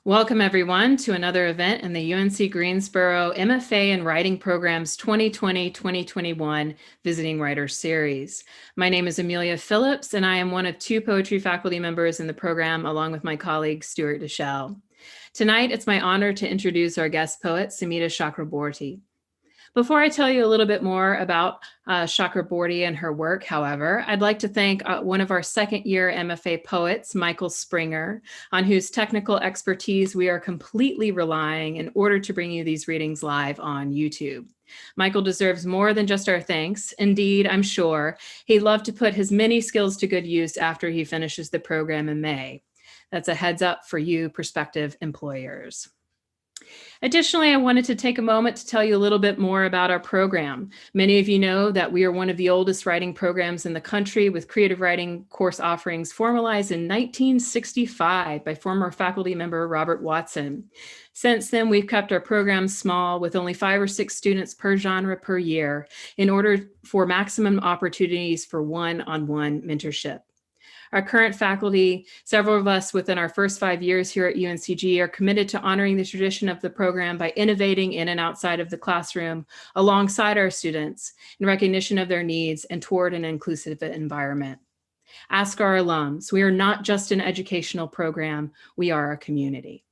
Welcome everyone to another event in the UNC Greensboro MFA in Writing Program's 2020-2021 Visiting Writers Series. My name is Amelia Phillips, and I am one of two poetry faculty members in the program, along with my colleague, Stuart Deschelle. Tonight, it's my honor to introduce our guest poet, Sumita Chakraborty. Before I tell you a little bit more about Chakraborty and her work, however, I'd like to thank one of our second-year MFA poets, Michael Springer, on whose technical expertise we are completely relying in order to bring you these readings live on YouTube. Michael deserves more than just our thanks. Indeed, I'm sure he'd love to put his many skills to good use after he finishes the program in May. That's a heads up for you prospective employers. Additionally, I wanted to take a moment to tell you a little bit more about our program. Many of you know that we are one of the oldest writing programs in the country, with creative writing course offerings formalized in 1965 by former faculty member Robert Watson. Since then, we've kept our program small, with only 5 or 6 students per genre per year, in order for maximum opportunities for one-on-one mentorship. Our current faculty, several of us within our first 5 years here at UNCG, are committed to honoring the tradition of the program by innovating in and outside of the classroom alongside our students in recognition of their needs and toward an inclusive environment. Ask our alums. We are not just an educational program, we are a community.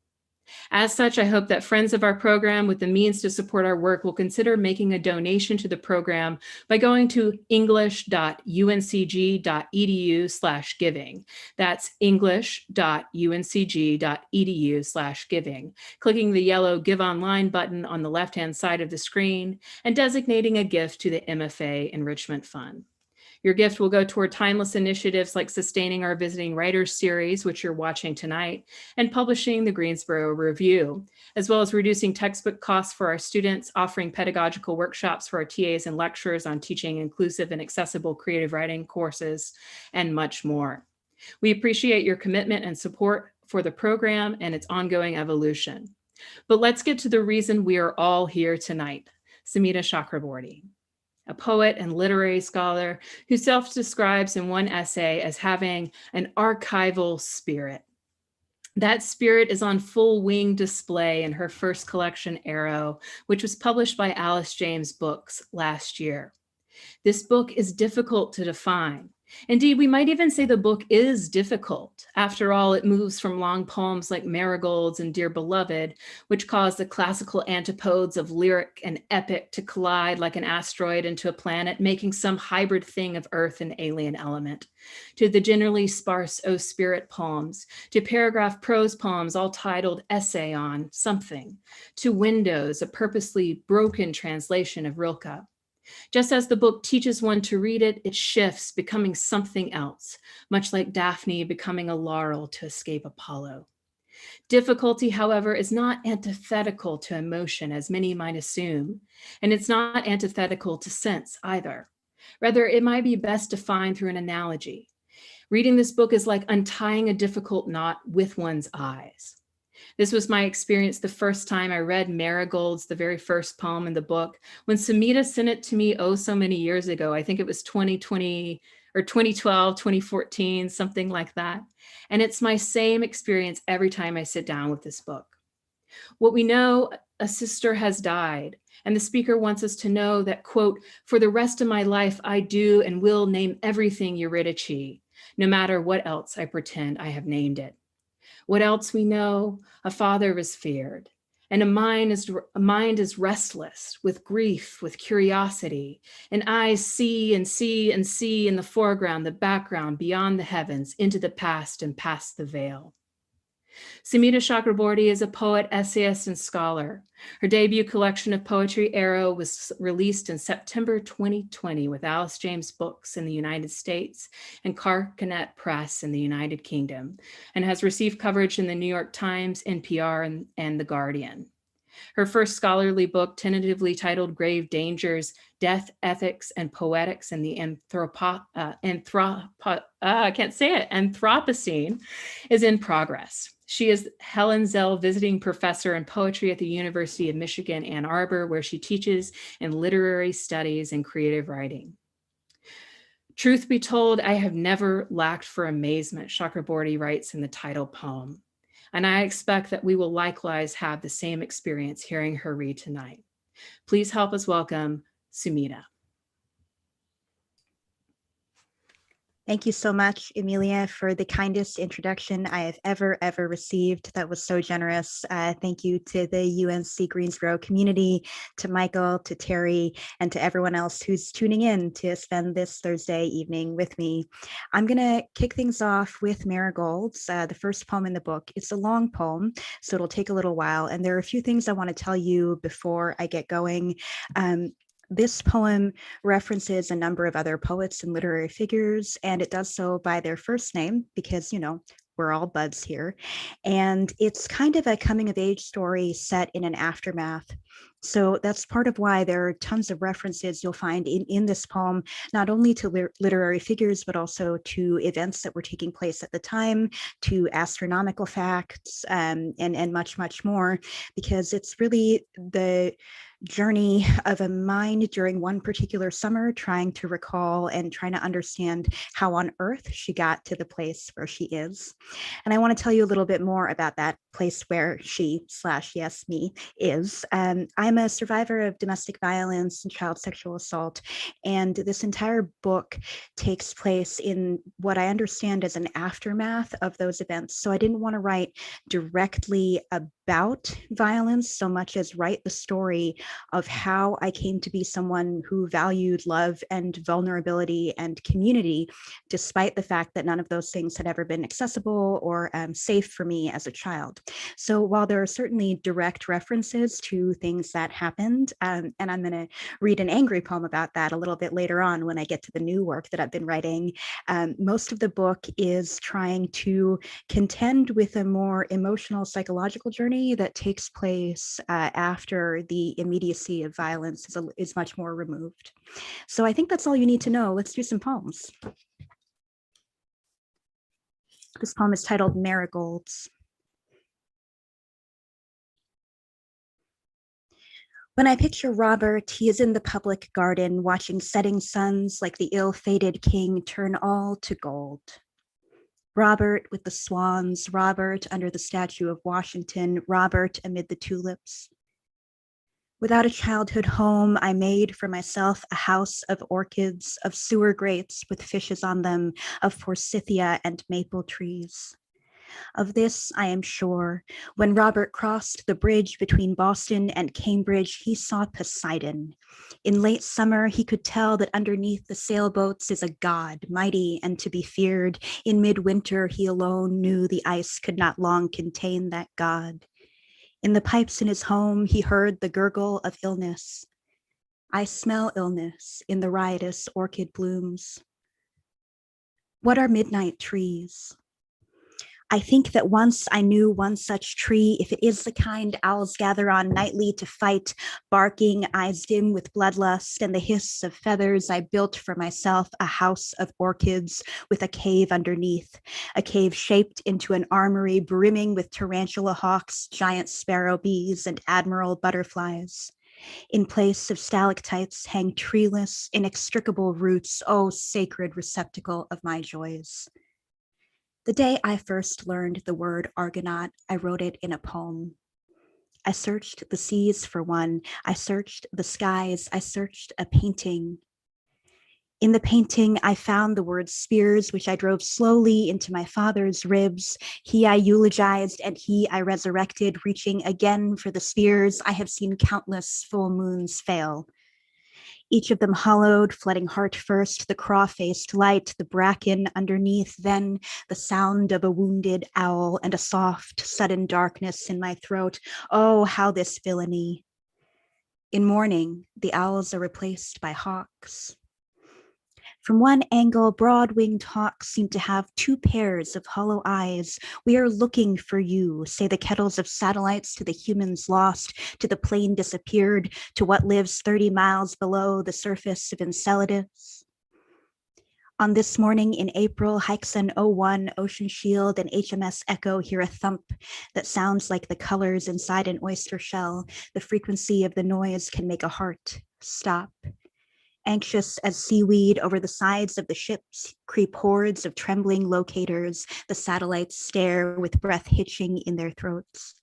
As such, I hope that friends of our program with the means to support our work will consider making a donation to the program by going to english.uncg.edu/giving. That's english.uncg.edu/giving, clicking the yellow Give Online button on the left-hand side of the screen and designating a gift to the MFA Enrichment Fund. Your gift will go toward timeless initiatives like sustaining our Visiting Writers series, which you're watching tonight, and publishing the Greensboro Review, as well as reducing textbook costs for our students, offering pedagogical workshops for our TAs and lecturers on teaching inclusive and accessible creative writing courses, and much more. We appreciate your commitment and support for the program and its ongoing evolution. But let's get to the reason we are all here tonight. Sumita Chakraborty, a poet and literary scholar who self-describes in one essay as having an archival spirit. That spirit is on full wing display in her first collection, Arrow, which was published by Alice James Books last year. This book is difficult to define. Indeed, we might even say the book is difficult. After all, it moves from long poems like Marigolds and Dear Beloved, which cause the classical antipodes of lyric and epic to collide like an asteroid into a planet, making some hybrid thing of earth and alien element, to the generally sparse O Spirit poems, to paragraph prose poems all titled Essay on Something, to Windows, a purposely broken translation of Rilke. Just as the book teaches one to read it, it shifts, becoming something else, much like Daphne becoming a laurel to escape Apollo. Difficulty, however, is not antithetical to emotion, as many might assume, and it's not antithetical to sense either. Rather, it might be best defined through an analogy. Reading this book is like untying a difficult knot with one's eyes. This was my experience the first time I read Marigolds, the very first poem in the book, when Sumita sent it to me so many years ago. I think it was 2020 or 2012, 2014, something like that. And it's my same experience every time I sit down with this book. What we know, a sister has died, and the speaker wants us to know that, quote, for the rest of my life, I do and will name everything Eurydice, no matter what else I pretend I have named it. What else we know? A father was feared, and a mind is restless with grief, with curiosity, and eyes see and see and see in the foreground, the background, beyond the heavens, into the past and past the veil. Sumita Chakraborty is a poet, essayist, and scholar. Her debut collection of poetry, Arrow, was released in September 2020 with Alice James Books in the United States and Carcanet Press in the United Kingdom, and has received coverage in the New York Times, NPR, and The Guardian. Her first scholarly book, tentatively titled Grave Dangers, Death, Ethics, and Poetics in the Anthropocene, is in progress. She is Helen Zell Visiting Professor in Poetry at the University of Michigan, Ann Arbor, where she teaches in literary studies and creative writing. Truth be told, I have never lacked for amazement, Chakraborty writes in the title poem. and I expect that we will likewise have the same experience hearing her read tonight. Please help us welcome Sumita. Thank you so much, Emilia, for the kindest introduction I have ever received. That was so generous. Thank you to the UNC Greensboro community, to Michael, to Terry, and to everyone else who's tuning in to spend this Thursday evening with me. I'm going to kick things off with Marigolds, the first poem in the book. It's a long poem, so it'll take a little while. And there are a few things I want to tell you before I get going. This poem references a number of other poets and literary figures, and it does so by their first name because, you know, we're all buds here. And it's kind of a coming of age story set in an aftermath. So that's part of why there are tons of references you'll find in this poem, not only to literary figures, but also to events that were taking place at the time, to astronomical facts, and much more, because it's really the journey of a mind during one particular summer, trying to recall and trying to understand how on earth she got to the place where she is. And I want to tell you a little bit more about that place where she / yes, me is. I'm a survivor of domestic violence and child sexual assault. And this entire book takes place in what I understand as an aftermath of those events. So I didn't want to write directly about violence so much as write the story of how I came to be someone who valued love and vulnerability and community, despite the fact that none of those things had ever been accessible or safe for me as a child. So while there are certainly direct references to things that happened, and I'm going to read an angry poem about that a little bit later on when I get to the new work that I've been writing, most of the book is trying to contend with a more emotional, psychological journey that takes place after the immediacy of violence is much more removed. So I think that's all you need to know. Let's do some poems. This poem is titled Marigolds. When I picture Robert, he is in the public garden watching setting suns like the ill-fated king turn all to gold. Robert with the swans, Robert under the statue of Washington, Robert amid the tulips. Without a childhood home, I made for myself a house of orchids, of sewer grates with fishes on them, of forsythia and maple trees. Of this I am sure. When Robert crossed the bridge between Boston and Cambridge, he saw Poseidon. In late summer, he could tell that underneath the sailboats is a god, mighty and to be feared. In midwinter, he alone knew the ice could not long contain that god. In the pipes in his home, he heard the gurgle of illness. I smell illness in the riotous orchid blooms. What are midnight trees? I think that once I knew one such tree, if it is the kind owls gather on nightly to fight, barking, eyes dim with bloodlust and the hiss of feathers, I built for myself a house of orchids with a cave underneath, a cave shaped into an armory brimming with tarantula hawks, giant sparrow bees, and admiral butterflies. In place of stalactites hang treeless, inextricable roots, oh, sacred receptacle of my joys. The day I first learned the word Argonaut, I wrote it in a poem. I searched the seas for one. I searched the skies. I searched a painting. In the painting, I found the word spears, which I drove slowly into my father's ribs. He I eulogized, and he I resurrected, reaching again for the spears. I have seen countless full moons fail. Each of them hollowed, flooding heart first, the craw-faced light, the bracken underneath, then the sound of a wounded owl and a soft, sudden darkness in my throat. Oh, how this villainy. In morning, the owls are replaced by hawks. From one angle, broad-winged hawks seem to have two pairs of hollow eyes. We are looking for you, say the kettles of satellites to the humans lost, to the plane disappeared, to what lives 30 miles below the surface of Enceladus. On this morning in April, Hikeson 01, Ocean Shield, and HMS Echo hear a thump that sounds like the colors inside an oyster shell. The frequency of the noise can make a heart stop. Anxious as seaweed over the sides of the ships creep hordes of trembling locators. The satellites stare with breath hitching in their throats.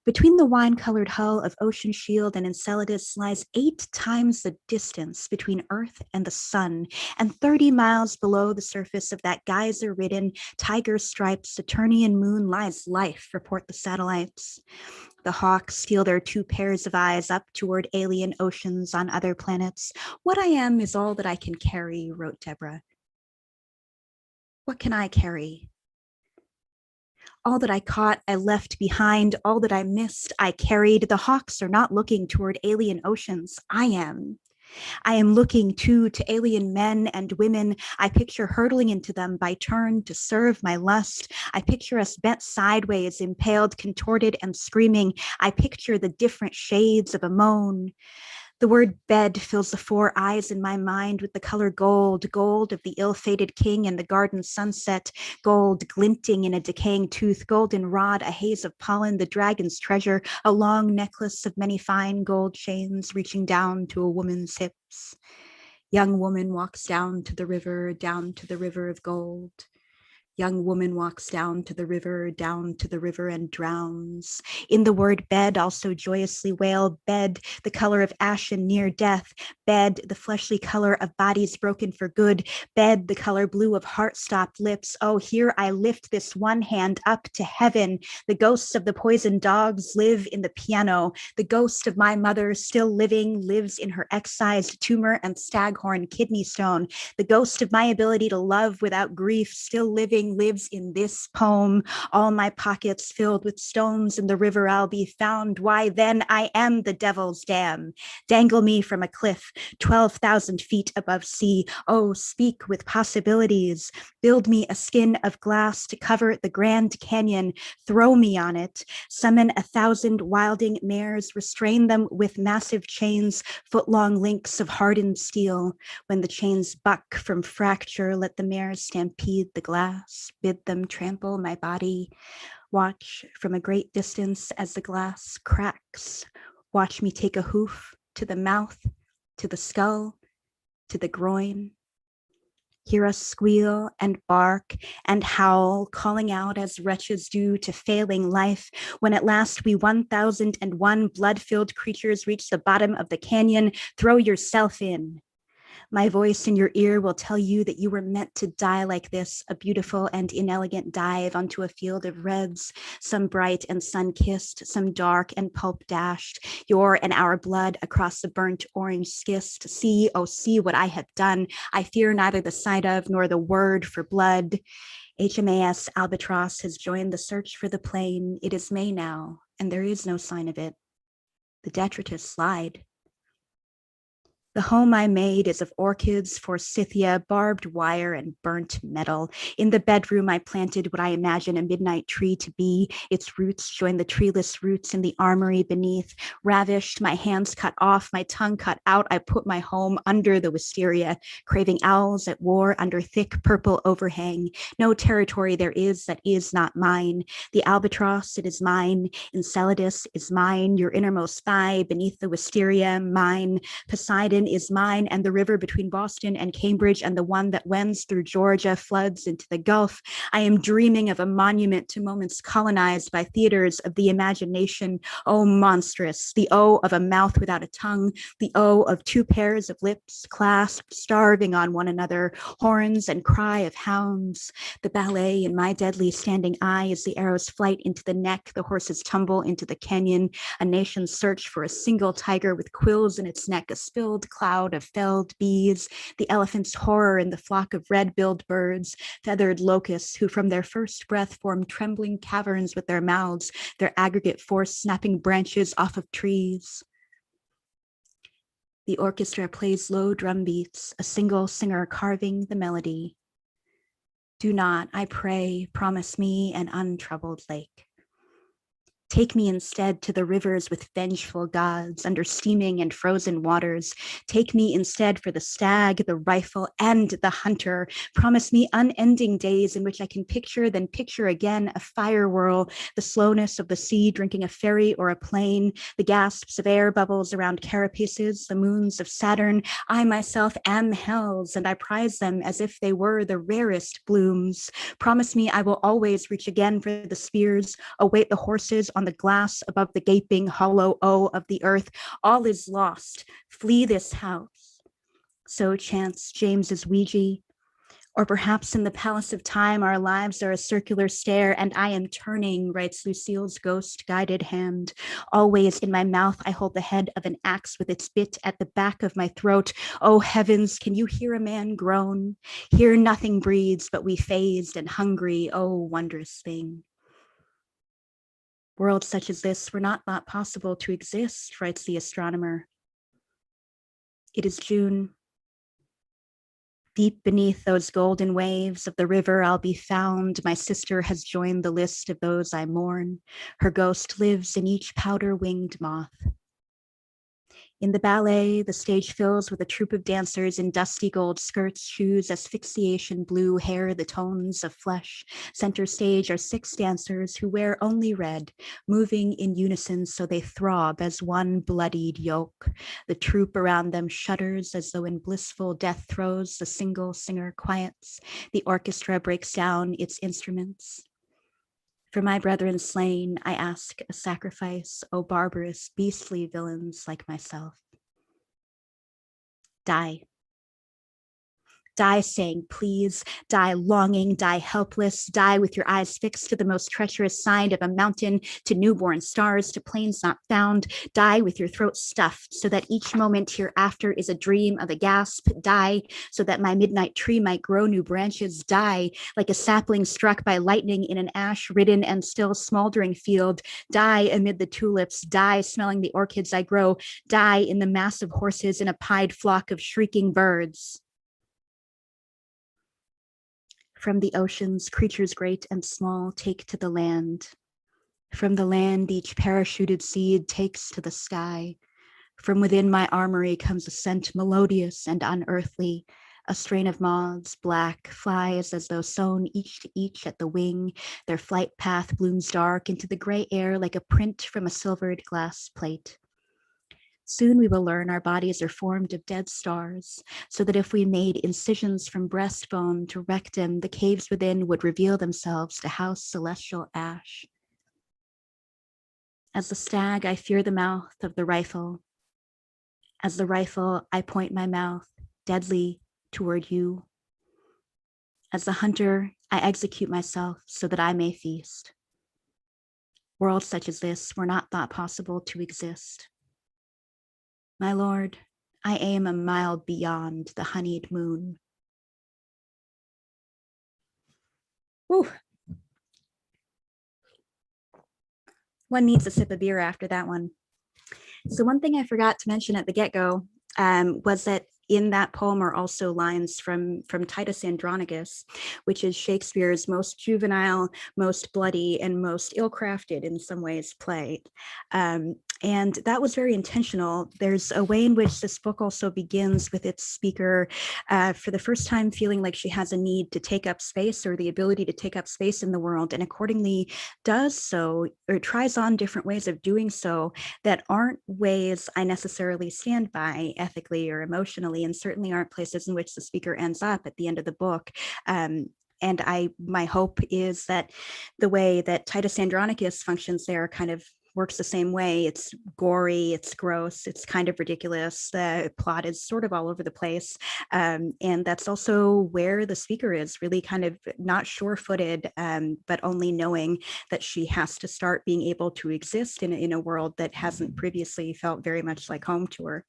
Between the wine-colored hull of Ocean Shield and Enceladus lies 8 times the distance between Earth and the sun, and 30 miles below the surface of that geyser-ridden, tiger-striped Saturnian moon lies life, report the satellites. The hawks steal their 2 pairs of eyes up toward alien oceans on other planets. What I am is all that I can carry, wrote Deborah. What can I carry? All that I caught, I left behind. All that I missed, I carried. The hawks are not looking toward alien oceans. I am. I am looking too to alien men and women. I picture hurtling into them by turn to serve my lust. I picture us bent sideways, impaled, contorted, and screaming. I picture the different shades of a moan. The word bed fills the 4 eyes in my mind with the color gold, gold of the ill-fated king and the garden sunset, gold glinting in a decaying tooth, golden rod, a haze of pollen, the dragon's treasure, a long necklace of many fine gold chains reaching down to a woman's hips. Young woman walks down to the river of gold. Young woman walks down to the river and drowns. In the word bed, also joyously wail, bed, the color of ashen near death, bed, the fleshly color of bodies broken for good, bed, the color blue of heart-stopped lips. Oh, here I lift this one hand up to heaven. The ghosts of the poisoned dogs live in the piano. The ghost of my mother, still living, lives in her excised tumor and staghorn kidney stone. The ghost of my ability to love without grief, still living, lives in this poem. All my pockets filled with stones in the river I'll be found. Why then I am the devil's dam. Dangle me from a cliff 12,000 feet above sea. Oh, speak with possibilities. Build me a skin of glass to cover the Grand Canyon. Throw me on it. Summon 1,000 wilding mares. Restrain them with massive chains, foot-long links of hardened steel. When the chains buck from fracture, let the mares stampede the glass. Bid them trample my body. Watch from a great distance as the glass cracks. Watch me take a hoof to the mouth, to the skull, to the groin. Hear us squeal and bark and howl, calling out as wretches do to failing life. When at last we 1,001 blood-filled creatures reach the bottom of the canyon, throw yourself in. My voice in your ear will tell you that you were meant to die like this, a beautiful and inelegant dive onto a field of reds, some bright and sun-kissed, some dark and pulp-dashed, your and our blood across the burnt orange schist. See, oh, see what I have done. I fear neither the sight of nor the word for blood. HMAS Albatross has joined the search for the plane. It is May now, and there is no sign of it. The detritus slide. The home I made is of orchids, forsythia, barbed wire, and burnt metal. In the bedroom, I planted what I imagine a midnight tree to be. Its roots join the treeless roots in the armory beneath. Ravished, my hands cut off, my tongue cut out, I put my home under the wisteria, craving owls at war under thick purple overhang. No territory there is that is not mine. The albatross, it is mine. Enceladus is mine. Your innermost thigh beneath the wisteria, mine. Poseidon is mine, and the river between Boston and Cambridge and the one that wends through Georgia floods into the Gulf. I am dreaming of a monument to moments colonized by theaters of the imagination. Oh, monstrous, the O of a mouth without a tongue, the O of 2 pairs of lips clasped, starving on one another, horns and cry of hounds. The ballet in my deadly standing eye is the arrow's flight into the neck, the horse's tumble into the canyon, a nation's search for a single tiger with quills in its neck, a spilled cloud of felled bees, the elephant's horror in the flock of red-billed birds, feathered locusts who from their first breath form trembling caverns with their mouths, their aggregate force snapping branches off of trees. The orchestra plays low drum beats, a single singer carving the melody. Do not, I pray, promise me an untroubled lake. Take me instead to the rivers with vengeful gods under steaming and frozen waters. Take me instead for the stag, the rifle, and the hunter. Promise me unending days in which I can picture, then picture again a fire whirl, the slowness of the sea drinking a ferry or a plane, the gasps of air bubbles around carapaces, the moons of Saturn. I myself am hells, and I prize them as if they were the rarest blooms. Promise me I will always reach again for the spears, await the horses on the glass above the gaping hollow O of the earth. All is lost. Flee this house. So chants James's Ouija. Or perhaps in the palace of time, our lives are a circular stair, and I am turning, writes Lucille's ghost-guided hand. Always in my mouth, I hold the head of an axe with its bit at the back of my throat. Oh heavens, can you hear a man groan? Here nothing breathes, but we phased and hungry, oh wondrous thing. Worlds such as this were not thought possible to exist, writes the astronomer. It is June. Deep beneath those golden waves of the river, I'll be found. My sister has joined the list of those I mourn. Her ghost lives in each powder-winged moth. In the ballet, the stage fills with a troupe of dancers in dusty gold skirts, shoes, asphyxiation blue, hair, the tones of flesh. Center stage are 6 dancers who wear only red, moving in unison so they throb as one bloodied yoke. The troupe around them shudders as though in blissful death throes. The single singer quiets. The orchestra breaks down its instruments. For my brethren slain, I ask a sacrifice, O barbarous, beastly villains like myself. Die. Die saying, please, die longing, die helpless, die with your eyes fixed to the most treacherous side of a mountain, to newborn stars, to plains not found, die with your throat stuffed so that each moment hereafter is a dream of a gasp, die so that my midnight tree might grow new branches, die like a sapling struck by lightning in an ash-ridden and still smoldering field, die amid the tulips, die smelling the orchids I grow, die in the mass of horses in a pied flock of shrieking birds. From the oceans, creatures great and small take to the land. From the land, each parachuted seed takes to the sky. From within my armory comes a scent melodious and unearthly. A strain of moths, black, flies as though sewn each to each at the wing. Their flight path blooms dark into the gray air like a print from a silvered glass plate. Soon we will learn our bodies are formed of dead stars, so that if we made incisions from breastbone to rectum, the caves within would reveal themselves to house celestial ash. As the stag, I fear the mouth of the rifle. As the rifle, I point my mouth deadly toward you. As the hunter, I execute myself so that I may feast. Worlds such as this were not thought possible to exist. My lord, I aim a mile beyond the honeyed moon. Whew. One needs a sip of beer after that one. So one thing I forgot to mention at the get-go was that in that poem are also lines from Titus Andronicus, which is Shakespeare's most juvenile, most bloody, and most ill-crafted in some ways play. And that was very intentional. There's a way in which this book also begins with its speaker for the first time feeling like she has a need to take up space or the ability to take up space in the world, and accordingly does so or tries on different ways of doing so that aren't ways I necessarily stand by ethically or emotionally, and certainly aren't places in which the speaker ends up at the end of the book. And my hope is that the way that Titus Andronicus functions there kind of works the same way. It's gory, it's gross, it's kind of ridiculous. The plot is sort of all over the place. And that's also where the speaker is, really kind of not sure-footed, but only knowing that she has to start being able to exist in a world that hasn't previously felt very much like home to her.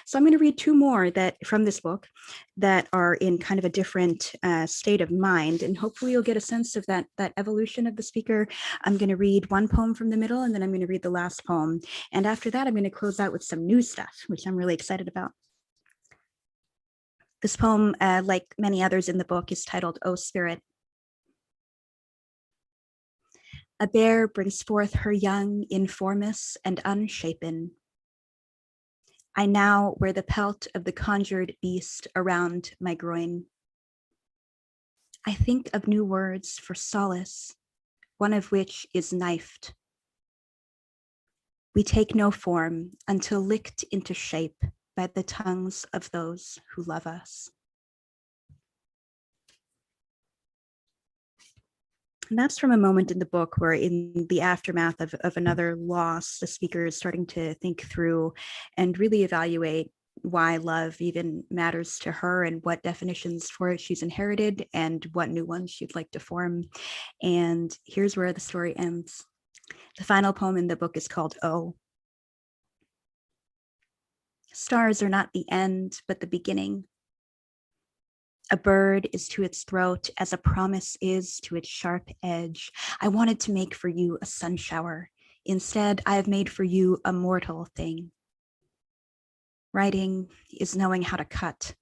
So I'm going to read 2 more that from this book that are in kind of a different state of mind, and hopefully you'll get a sense of that evolution of the speaker. I'm going to read one poem from the middle, and then I'm going to read the last poem. And after that, I'm going to close out with some new stuff, which I'm really excited about. This poem, like many others in the book, is titled "O Spirit." A bear brings forth her young, informous and unshapen. I now wear the pelt of the conjured beast around my groin. I think of new words for solace, one of which is knifed. We take no form until licked into shape by the tongues of those who love us. And that's from a moment in the book where, in the aftermath of another loss, the speaker is starting to think through and really evaluate why love even matters to her and what definitions for it she's inherited and what new ones she'd like to form. And here's where the story ends. The final poem in the book is called O. Stars are not the end, but the beginning. A bird is to its throat as a promise is to its sharp edge. I wanted to make for you a sun shower. Instead, I have made for you a mortal thing. Writing is knowing how to cut.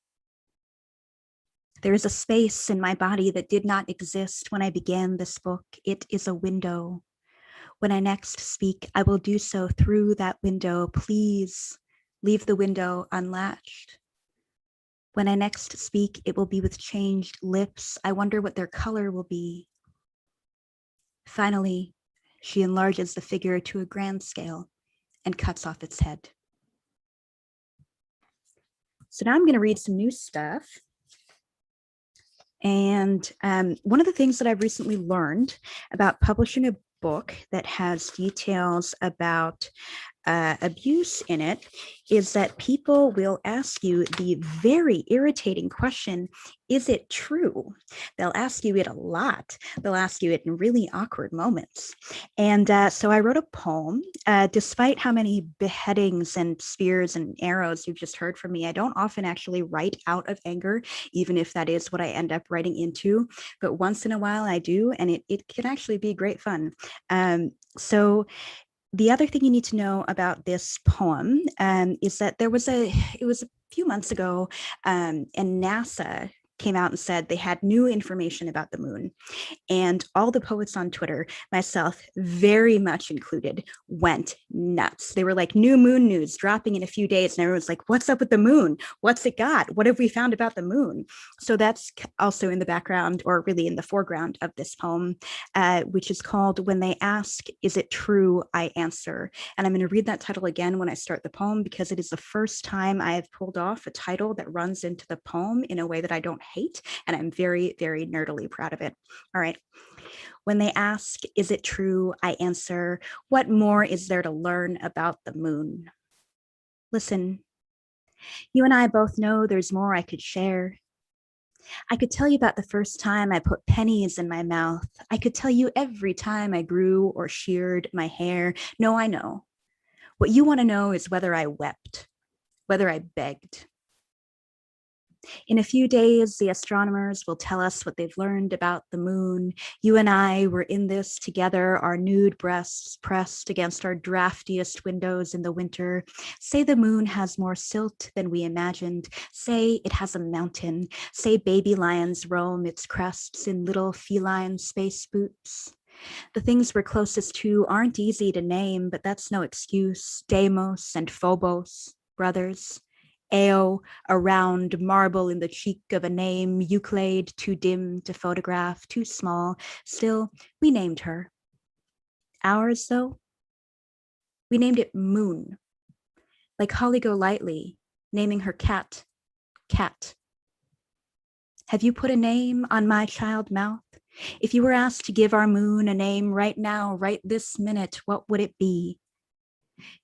There is a space in my body that did not exist when I began this book. It is a window. When I next speak, I will do so through that window. Please leave the window unlatched. When I next speak, it will be with changed lips. I wonder what their color will be. Finally, she enlarges the figure to a grand scale and cuts off its head. So now I'm going to read some new stuff. And one of the things that I've recently learned about publishing a book that has details about abuse in it is that people will ask you the very irritating question, is it true? They'll ask you it a lot. They'll ask you it in really awkward moments. And so I wrote a poem. Despite how many beheadings and spears and arrows you've just heard from me, I don't often actually write out of anger, even if that is what I end up writing into. But once in a while I do, and it can actually be great fun. So the other thing you need to know about this poem is that it was a few months ago, and NASA came out and said they had new information about the moon. And all the poets on Twitter, myself very much included, went nuts. They were like, new moon news dropping in a few days. And everyone's like, what's up with the moon? What's it got? What have we found about the moon? So that's also in the background, or really in the foreground of this poem, which is called When They Ask, Is It True? I Answer. And I'm going to read that title again when I start the poem, because it is the first time I have pulled off a title that runs into the poem in a way that I don't hate. And I'm very, very nerdily proud of it. All right. When they ask, is it true? I answer, what more is there to learn about the moon? Listen, you and I both know there's more I could share. I could tell you about the first time I put pennies in my mouth. I could tell you every time I grew or sheared my hair. No, I know. What you want to know is whether I wept, whether I begged. In a few days, the astronomers will tell us what they've learned about the moon. You and I were in this together, our nude breasts pressed against our draftiest windows in the winter. Say the moon has more silt than we imagined. Say it has a mountain. Say baby lions roam its crests in little feline space boots. The things we're closest to aren't easy to name, but that's no excuse. Deimos and Phobos, brothers. Ao, a round marble in the cheek of a name, Euclid, too dim to photograph, too small. Still, we named her. Ours, though? We named it Moon, like Holly Golightly, naming her cat, Cat. Have you put a name on my child mouth? If you were asked to give our moon a name right now, right this minute, what would it be?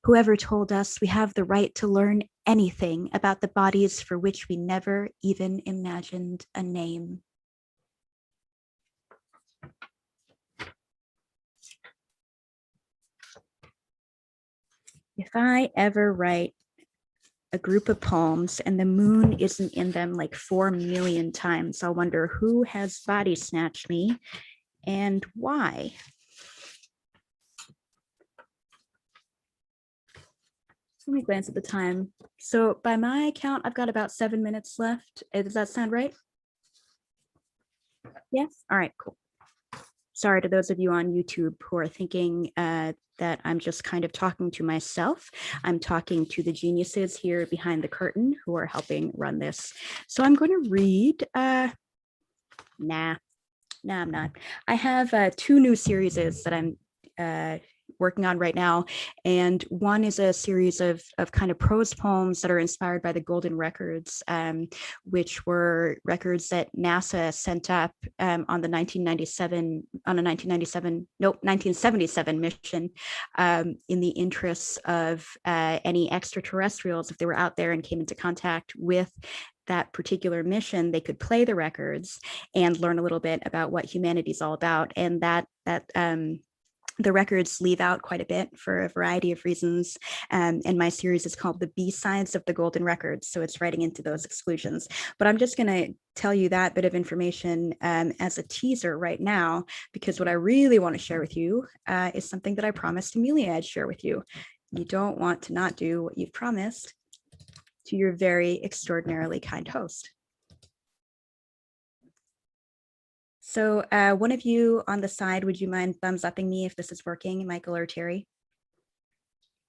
Whoever told us we have the right to learn anything about the bodies for which we never even imagined a name. If I ever write a group of poems and the moon isn't in them like 4 million times, I'll wonder who has body snatched me and why. Let me glance at the time. So by my count, I've got about 7 minutes left. Does that sound right? Yes? All right, cool. Sorry to those of you on YouTube who are thinking that I'm just kind of talking to myself. I'm talking to the geniuses here behind the curtain who are helping run this. So I'm going to read, nah, I'm not. I have two new series that I'm working on right now. And one is a series of kind of prose poems that are inspired by the Golden Records, which were records that NASA sent up on the 1977 mission in the interests of any extraterrestrials, if they were out there and came into contact with that particular mission, they could play the records and learn a little bit about what humanity is all about. And that the records leave out quite a bit for a variety of reasons. And my series is called The B-Sides of the Golden Records. So it's writing into those exclusions. But I'm just going to tell you that bit of information as a teaser right now, because what I really want to share with you is something that I promised Amelia I'd share with you. You don't want to not do what you've promised to your very extraordinarily kind host. So one of you on the side, would you mind thumbs upping me if this is working, Michael or Terry?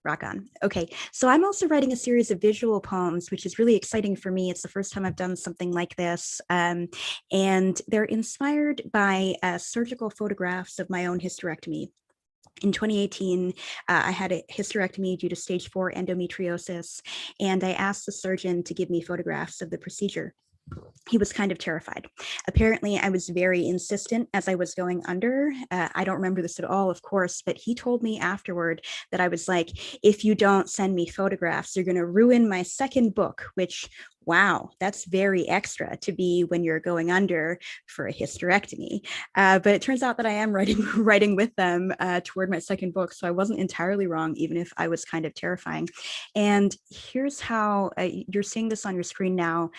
Rock on. Okay, so I'm also writing a series of visual poems, which is really exciting for me. It's the first time I've done something like this. And they're inspired by surgical photographs of my own hysterectomy. In 2018, I had a hysterectomy due to stage 4 endometriosis, and I asked the surgeon to give me photographs of the procedure. He was kind of terrified. Apparently, I was very insistent as I was going under. I don't remember this at all, of course, but he told me afterward that I was like, if you don't send me photographs, you're going to ruin my second book, which, wow, that's very extra to be when you're going under for a hysterectomy. But it turns out that I am writing with them toward my second book. So I wasn't entirely wrong, even if I was kind of terrifying. And here's how you're seeing this on your screen now.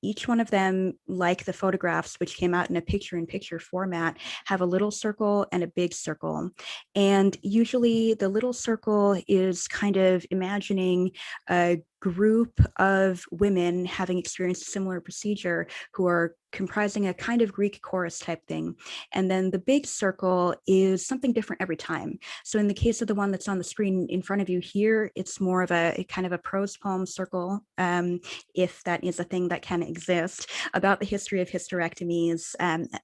Each one of them, like the photographs, which came out in a picture-in-picture format, have a little circle and a big circle. And usually the little circle is kind of imagining a group of women having experienced a similar procedure who are comprising a kind of Greek chorus type thing. And then the big circle is something different every time. So in the case of the one that's on the screen in front of you here, it's more of a kind of a prose poem circle, if that is a thing that can exist, about the history of hysterectomies.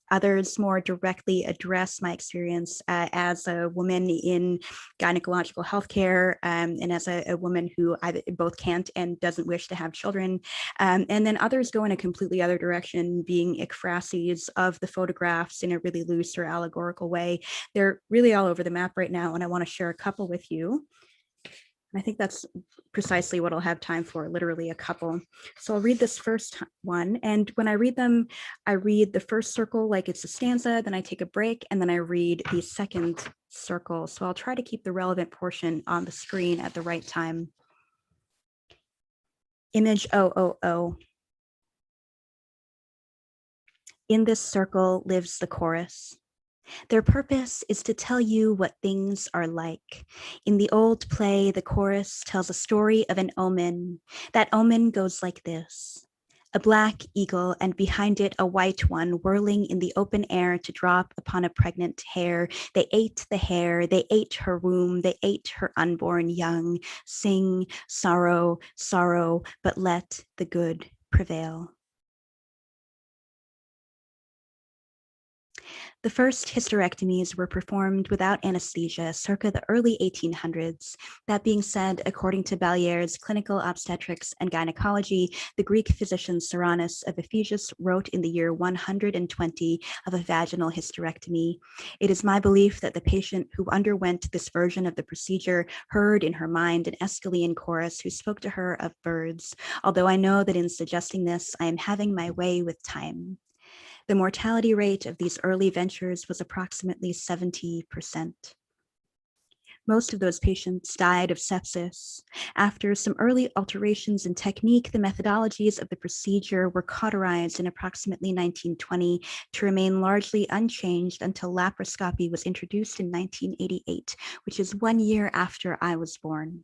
Others more directly address my experience as a woman in gynecological healthcare, and as a woman who both can't and doesn't wish to have children. And then others go in a completely other direction, being ekphrases of the photographs in a really loose or allegorical way. They're really all over the map right now, and I want to share a couple with you. I think that's precisely what I'll have time for, literally a couple. So I'll read this first one. And when I read them, I read the first circle like it's a stanza, then I take a break, and then I read the second circle. So I'll try to keep the relevant portion on the screen at the right time. Image 000. In this circle lives the chorus. Their purpose is to tell you what things are like. In the old play, the chorus tells a story of an omen. That omen goes like this: a black eagle, and behind it a white one, whirling in the open air to drop upon a pregnant hare. They ate the hare, they ate her womb, they ate her unborn young. Sing, sorrow, sorrow, but let the good prevail. The first hysterectomies were performed without anesthesia circa the early 1800s. That being said, according to Ballier's Clinical Obstetrics and Gynecology, the Greek physician Cyrannus of Ephesus wrote in the year 120 of a vaginal hysterectomy. It is my belief that the patient who underwent this version of the procedure heard in her mind an Aeschylean chorus who spoke to her of birds, although I know that in suggesting this, I am having my way with time. The mortality rate of these early ventures was approximately 70%. Most of those patients died of sepsis. After some early alterations in technique, the methodologies of the procedure were cauterized in approximately 1920 to remain largely unchanged until laparoscopy was introduced in 1988, which is 1 year after I was born.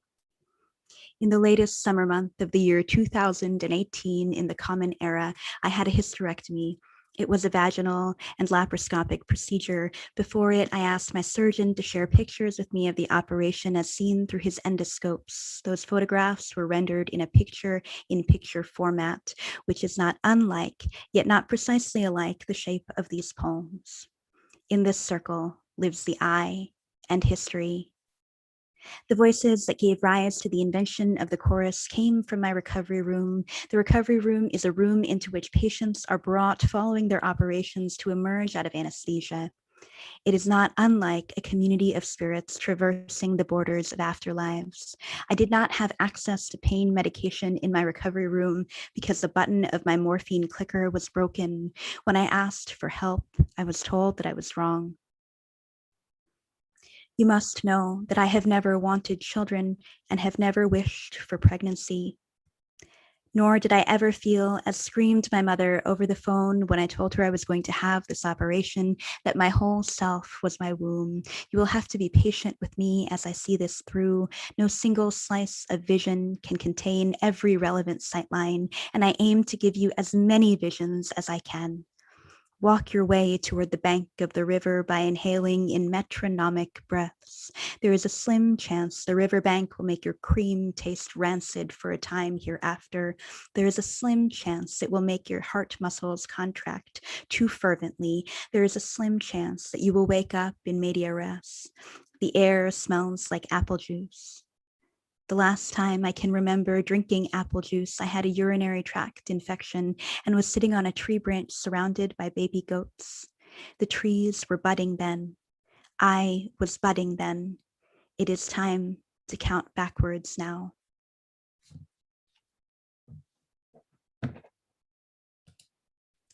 In the latest summer month of the year 2018, in the Common Era, I had a hysterectomy. It was a vaginal and laparoscopic procedure. Before it, I asked my surgeon to share pictures with me of the operation as seen through his endoscopes. Those photographs were rendered in a picture-in-picture format, which is not unlike, yet not precisely alike, the shape of these poems. In this circle lives the I and history. The voices that gave rise to the invention of the chorus came from my recovery room. The recovery room is a room into which patients are brought following their operations to emerge out of anesthesia. It is not unlike a community of spirits traversing the borders of afterlives. I did not have access to pain medication in my recovery room because the button of my morphine clicker was broken. When I asked for help, I was told that I was wrong. You must know that I have never wanted children and have never wished for pregnancy. Nor did I ever feel, as screamed my mother over the phone when I told her I was going to have this operation, that my whole self was my womb. You will have to be patient with me as I see this through. No single slice of vision can contain every relevant sightline, and I aim to give you as many visions as I can. Walk your way toward the bank of the river by inhaling in metronomic breaths. There is a slim chance the riverbank will make your cream taste rancid for a time hereafter. There is a slim chance it will make your heart muscles contract too fervently. There is a slim chance that you will wake up in media res. The air smells like apple juice. The last time I can remember drinking apple juice, I had a urinary tract infection and was sitting on a tree branch surrounded by baby goats. The trees were budding then. I was budding then. It is time to count backwards now. And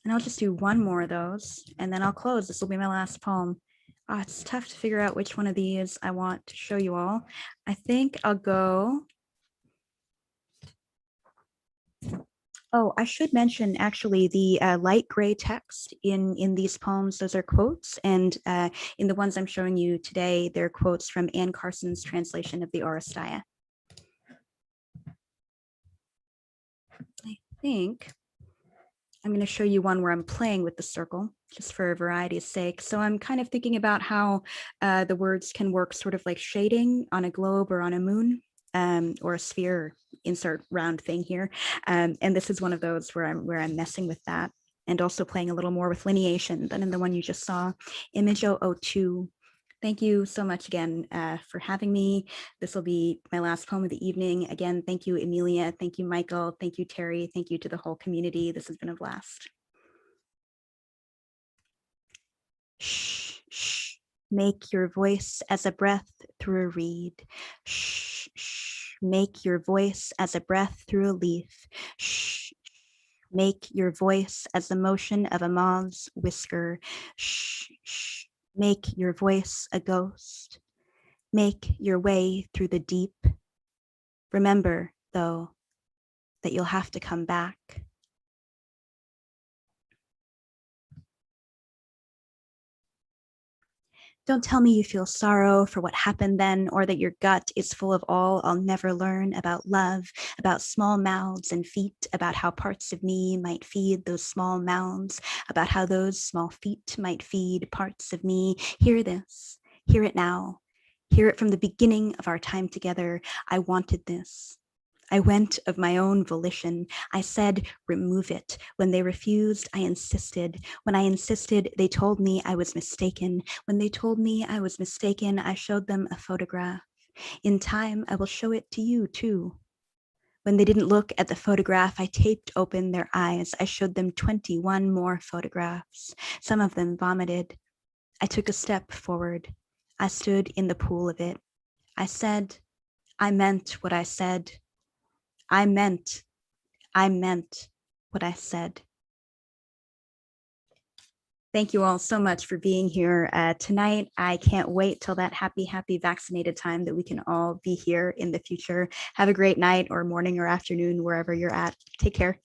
I'll just do one more of those and then I'll close. This will be my last poem. It's tough to figure out which one of these I want to show you all. I think I'll go. Oh, I should mention actually the light gray text in these poems, those are quotes. And in the ones I'm showing you today, they're quotes from Anne Carson's translation of the Oresteia. I think I'm going to show you one where I'm playing with the circle, just for variety's sake. So I'm kind of thinking about how the words can work sort of like shading on a globe or on a moon, or a sphere, insert round thing here. And this is one of those where I'm messing with that and also playing a little more with lineation than in the one you just saw. Image 002. Thank you so much again for having me. This will be my last poem of the evening. Again, thank you, Emilia. Thank you, Michael. Thank you, Terry. Thank you to the whole community. This has been a blast. Shh, shh. Make your voice as a breath through a reed. Shh, shh. Make your voice as a breath through a leaf. Shh. Make your voice as the motion of a moth's whisker. Shh, shh. Make your voice a ghost. Make your way through the deep. Remember, though, that you'll have to come back. Don't tell me you feel sorrow for what happened then, or that your gut is full of all I'll never learn about love, about small mouths and feet, about how parts of me might feed those small mouths, about how those small feet might feed parts of me. Hear this, hear it now, hear it from the beginning of our time together. I wanted this. I went of my own volition. I said, remove it. When they refused, I insisted. When I insisted, they told me I was mistaken. When they told me I was mistaken, I showed them a photograph. In time, I will show it to you too. When they didn't look at the photograph, I taped open their eyes. I showed them 21 more photographs. Some of them vomited. I took a step forward. I stood in the pool of it. I said, I meant what I said. I meant what I said. Thank you all so much for being here tonight. I can't wait till that happy vaccinated time that we can all be here in the future. Have a great night or morning or afternoon, wherever you're at. Take care.